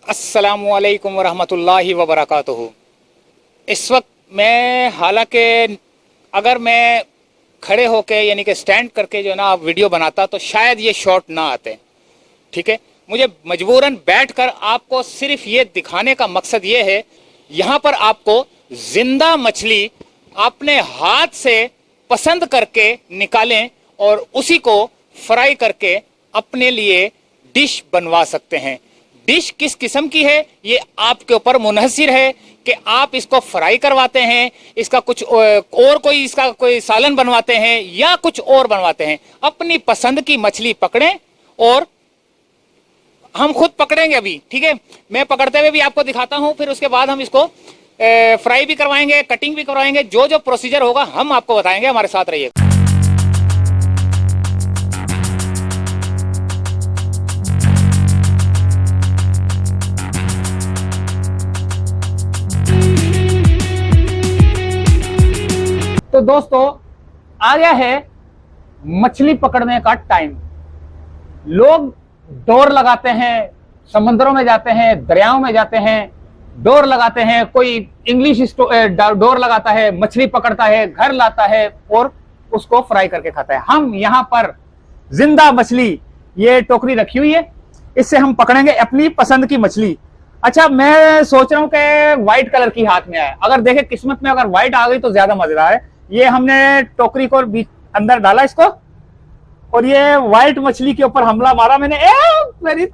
अस्सलामुअलैकुम वरहमतुल्लाहि वबरकातुहू। इस वक्त मैं हालांकि अगर मैं खड़े होके यानी कि स्टैंड करके जो ना आप वीडियो बनाता तो शायद ये शॉट ना आते, ठीक है। मुझे मजबूरन बैठकर आपको सिर्फ ये दिखाने का मकसद ये है, यहाँ पर आपको जिंदा मछली अपने हाथ से पसंद करके निकालें और उसी को फ्राई करके अपने लिए डिश बनवा सकते हैं। डिश किस किस्म की है ये आपके ऊपर मुनहसिर है कि आप इसको फ्राई करवाते हैं, इसका कुछ और कोई इसका कोई सालन बनवाते हैं या कुछ और बनवाते हैं। अपनी पसंद की मछली पकड़ें और हम खुद पकड़ेंगे अभी, ठीक है। मैं पकड़ते हुए भी आपको दिखाता हूं, फिर उसके बाद हम इसको फ्राई भी करवाएंगे, कटिंग भी करवाएंगे। जो जो प्रोसीजर होगा हम आपको बताएंगे, हमारे साथ रहिए। तो दोस्तों आ गया है मछली पकड़ने का टाइम। लोग डोर लगाते हैं, समंदरों में जाते हैं, दरियाओं में जाते हैं, डोर लगाते हैं। कोई इंग्लिश डोर लगाता है, मछली पकड़ता है, घर लाता है और उसको फ्राई करके खाता है। हम यहाँ पर जिंदा मछली, ये टोकरी रखी हुई है, इससे हम पकड़ेंगे अपनी पसंद की मछली। अच्छा, मैं सोच रहा हूं कि व्हाइट कलर की हाथ में आए। अगर देखे किस्मत में अगर व्हाइट आ गई तो ज्यादा मजेदार है। ये हमने टोकरी को बीच अंदर डाला इसको, और ये व्हाइट मछली के ऊपर हमला मारा मैंने। मेरी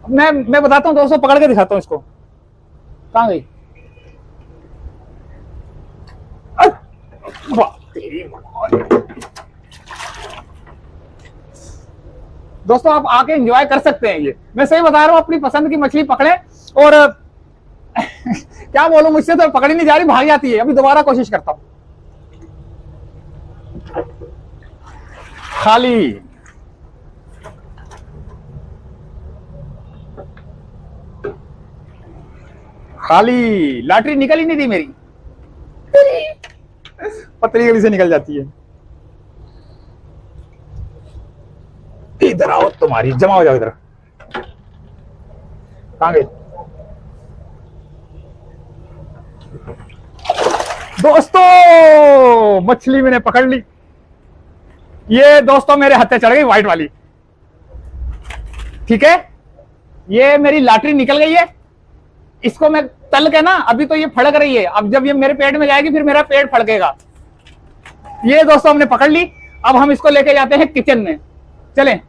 मैं बताता हूँ दोस्तों, पकड़ के दिखाता हूँ इसको। कहां गई? दोस्तों आप आके एंजॉय कर सकते हैं। ये मैं सही बता रहा हूँ, अपनी पसंद की मछली पकड़े और क्या बोलूं, मुझसे तो पकड़ी नहीं जा रही, भाग जाती है। अभी दोबारा कोशिश करता हूं। खाली खाली लॉटरी निकल ही नहीं थी मेरी, पतली गली से निकल जाती है। इधर आओ, तुम्हारी जमा हो जाओ इधर। कहां गए दोस्तों? मछली मैंने पकड़ ली। ये दोस्तों मेरे हत्थे चढ़ गई व्हाइट वाली, ठीक है। ये मेरी लॉटरी निकल गई है। इसको मैं तल के ना, अभी तो ये फड़क रही है, अब जब ये मेरे पेट में जाएगी फिर मेरा पेट फड़केगा। ये दोस्तों हमने पकड़ ली। अब हम इसको लेके जाते हैं किचन में, चलें।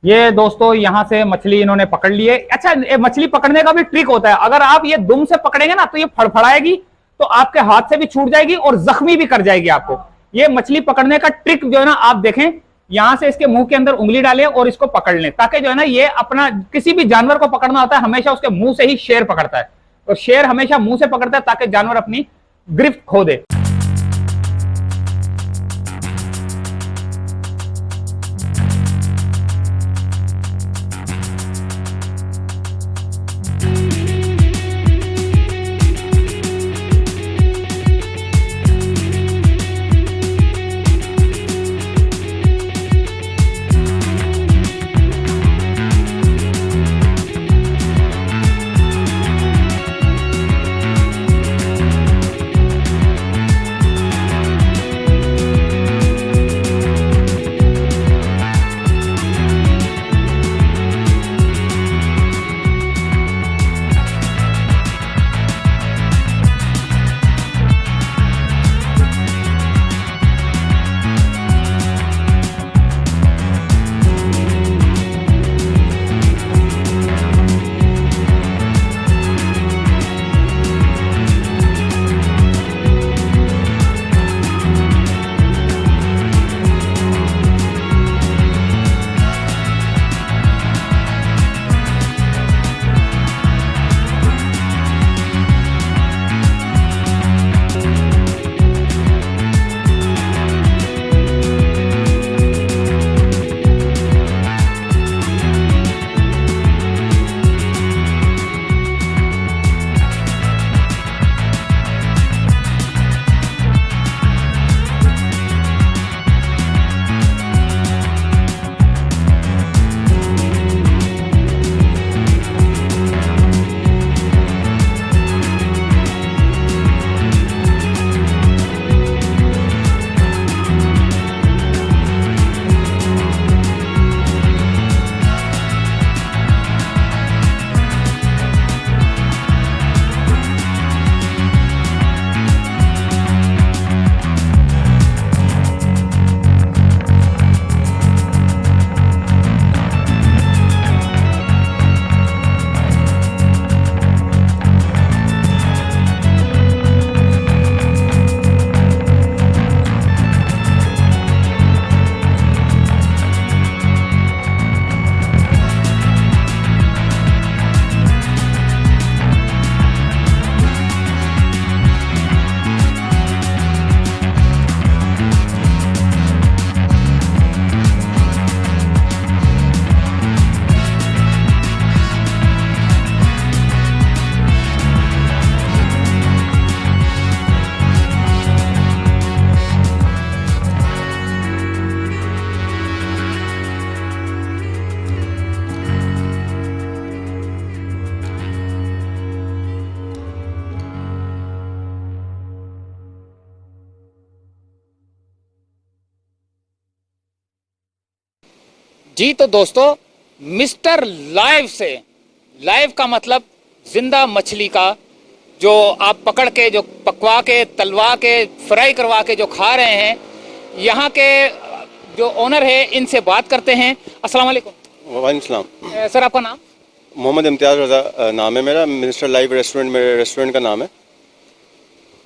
ये दोस्तों यहां से मछली इन्होंने पकड़ ली है। अच्छा, ये मछली पकड़ने का भी ट्रिक होता है। अगर आप ये दुम से पकड़ेंगे ना तो ये फड़फड़ाएगी, तो आपके हाथ से भी छूट जाएगी और जख्मी भी कर जाएगी आपको। ये मछली पकड़ने का ट्रिक जो है ना, आप देखें, यहां से इसके मुंह के अंदर उंगली डालें और इसको पकड़ लें, ताकि जो है ना, ये अपना किसी भी जानवर को पकड़ना होता है हमेशा उसके मुंह से ही। शेर पकड़ता है तो शेर हमेशा मुंह से पकड़ता है ताकि जानवर अपनी गिरफ्त खो दे। जी तो दोस्तों, मिस्टर लाइव से, लाइव का मतलब जिंदा मछली का, जो आप पकड़ के, जो पकवा के, तलवा के, फ्राई करवा के जो खा रहे हैं, यहाँ के जो ओनर है इनसे बात करते हैं। अस्सलाम वालेकुम। वालेकुम सलाम। सर आपका नाम? मोहम्मद इम्तियाज़ रज़ा नाम है मेरा। मिस्टर लाइव रेस्टोरेंट मेरे रेस्टोरेंट का नाम है।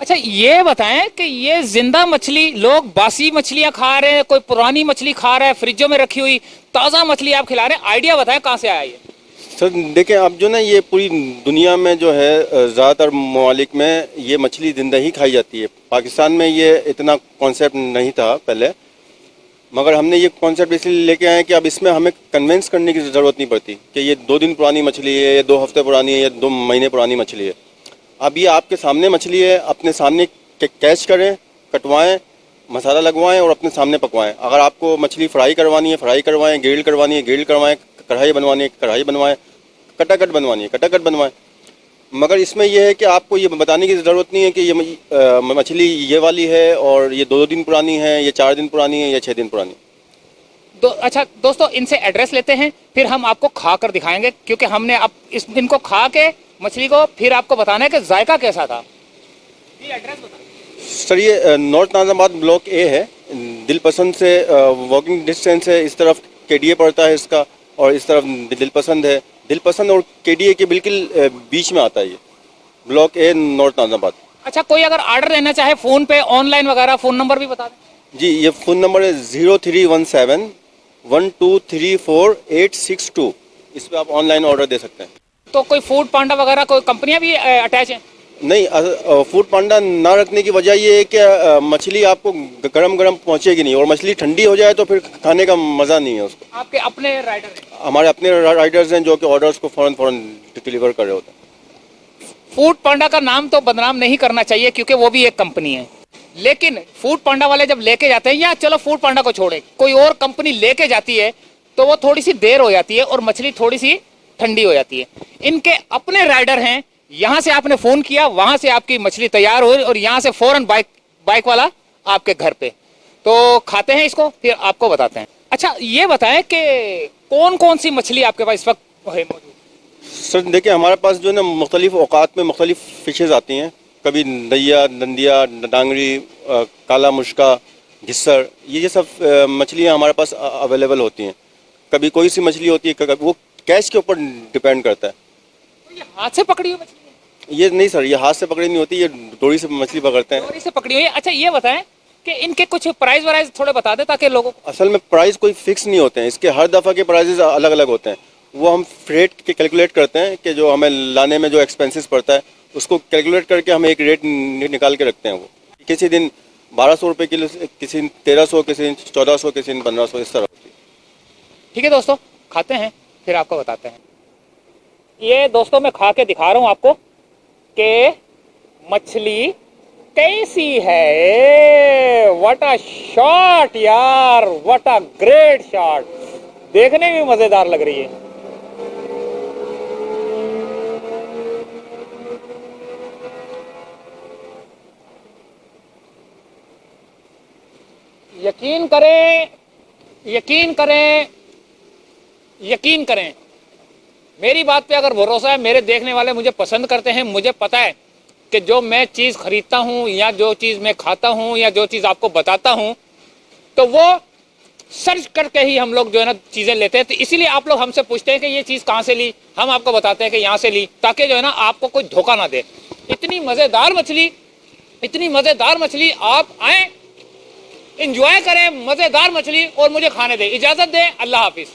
अच्छा ये बताएं कि ये जिंदा मछली, लोग बासी मछलियां खा रहे हैं, कोई पुरानी मछली खा रहा है फ्रिजों में रखी हुई, ताज़ा मछली आप खिला रहे हैं, आइडिया बताएं कहाँ से आया ये? सर देखें, अब जो ना ये पूरी दुनिया में जो है ज़्यादातर ममालिक में ये मछली ज़िंदा ही खाई जाती है। पाकिस्तान में ये इतना कॉन्सेप्ट नहीं था पहले, मगर हमने ये कॉन्सेप्ट इसलिए लेके आए कि अब इसमें हमें कन्विंस करने की ज़रूरत नहीं पड़ती कि ये 2 दिन पुरानी मछली है, या 2 हफ्ते पुरानी है, या 2 महीने पुरानी मछली है। अब ये आपके सामने मछली है, अपने सामने कैच करें, कटवाएं, मसाला लगवाएं और अपने सामने पकवाएं। अगर आपको मछली फ्राई करवानी है फ्राई करवाएं, ग्रिल करवानी है ग्रिल करवाएं, कढ़ाई बनवानी है कढ़ाई बनवाएं, कटाकट बनवानी है कटाकट बनवाएं। मगर इसमें यह है कि आपको ये बताने की ज़रूरत नहीं है कि ये मछली ये वाली है और ये 2 दिन पुरानी है, या 4 दिन पुरानी है, या 6 दिन पुरानी। अच्छा दोस्तों, इनसे एड्रेस लेते हैं, फिर हम आपको खा कर दिखाएंगे, क्योंकि हमने अब इनको खा के मछली को फिर आपको बताना है कि जायका कैसा था। ये एड्रेस बताएं। सर ये नॉर्थ नाज़ाबाद ब्लॉक ए है। दिलपसंद से वॉकिंग डिस्टेंस है, इस तरफ केडीए पड़ता है इसका, और इस तरफ दिलपसंद है। दिलपसंद और केडीए के बिल्कुल बीच में आता है ये ब्लॉक ए, नॉर्थ नाज़ाबाद। अच्छा, कोई अगर ऑर्डर लेना चाहे फ़ोन पे, ऑनलाइन वगैरह, फ़ोन नंबर भी बता दें। जी, ये फ़ोन नंबर है 0317 1234 862। इस पर आप ऑनलाइन ऑर्डर दे सकते हैं। तो कोई फूड पांडा वगैरह कोई कंपनियां भी अटैच हैं? नहीं, फूड पांडा ना रखने की वजह ये है कि मछली आपको गरम गरम पहुंचेगी नहीं, और मछली ठंडी हो जाए तो फिर खाने का मज़ा नहीं है उसको। आपके अपने राइडर हैं? हमारे अपने राइडर्स हैं जो कि ऑर्डर्स को फ़ौरन फ़ौरन डिलीवर कर रहे होते हैं। फूड पांडा का नाम तो बदनाम नहीं करना चाहिए, क्योंकि वो भी एक कंपनी है, लेकिन फूड पांडा वाले जब लेके जाते हैं, या चलो फूड पांडा को छोड़े, कोई और कंपनी लेके जाती है तो वो थोड़ी सी देर हो जाती है और मछली थोड़ी सी ठंडी हो जाती है। इनके अपने राइडर हैं, यहाँ से आपने फोन किया, वहां से आपकी मछली तैयार हुई और यहाँ से फौरन बाइक वाला आपके घर पे। तो खाते हैं इसको, फिर आपको बताते हैं। अच्छा ये बताएं कि कौन कौन सी मछली आपके पास इस वक्त है मौजूद? सर देखिए, हमारे पास जो है ना मुख्तलिफ औकात में मुख्तलिफ फिशेज़ आती हैं। कभी नैया, नंदिया, डांगरी, काला मुश्का, घिस्सर, ये सब मछलियाँ हमारे पास अवेलेबल होती हैं। कभी कोई सी मछली होती है, कभी वो कैच के ऊपर डिपेंड करता है। तो ये हाथ से पकड़ी हुई मछली है? ये नहीं सर, ये हाथ से पकड़ी नहीं होती, ये डोरी से मछली पकड़ते हैं। डोरी से पकड़ी हुई है। अच्छा ये बताएं कि इनके कुछ प्राइस वराइस थोड़े बता दें, ताकि लोगों को। असल में प्राइस कोई फिक्स नहीं होते हैं, इसके हर दफ़ा के प्राइजेस अलग अलग होते हैं। वो हम फ्रेट के कैलकुलेट करते हैं कि जो हमें लाने में जो एक्सपेंसेस पड़ता है उसको कैलकुलेट करके हम एक रेट निकाल के रखते हैं। वो किसी दिन 1200 रुपये किलो, किसी दिन 1300, किसी दिन 1400, किसी दिन 1500, इस तरह होती है। ठीक है दोस्तों, खाते हैं फिर आपको बताते हैं। ये दोस्तों मैं खा के दिखा रहा हूं आपको कि मछली कैसी है। व्हाट अ शॉट यार, व्हाट अ ग्रेट शॉट, देखने में मजेदार लग रही है। यकीन करें, यकीन करें, यकीन करें, मेरी बात पे अगर भरोसा है, मेरे देखने वाले मुझे पसंद करते हैं। मुझे पता है कि जो मैं चीज़ खरीदता हूँ, या जो चीज़ मैं खाता हूँ, या जो चीज़ आपको बताता हूँ, तो वो सर्च करके ही हम लोग जो है ना चीज़ें लेते हैं। तो इसीलिए आप लोग हमसे पूछते हैं कि ये चीज़ कहाँ से ली, हम आपको बताते हैं कि यहाँ से ली, ताकि जो है ना आपको कोई धोखा ना दे। इतनी मज़ेदार मछली, इतनी मज़ेदार मछली, आप आए, एंजॉय करें मज़ेदार मछली और मुझे खाने दें। इजाज़त दें, अल्लाह हाफिज़।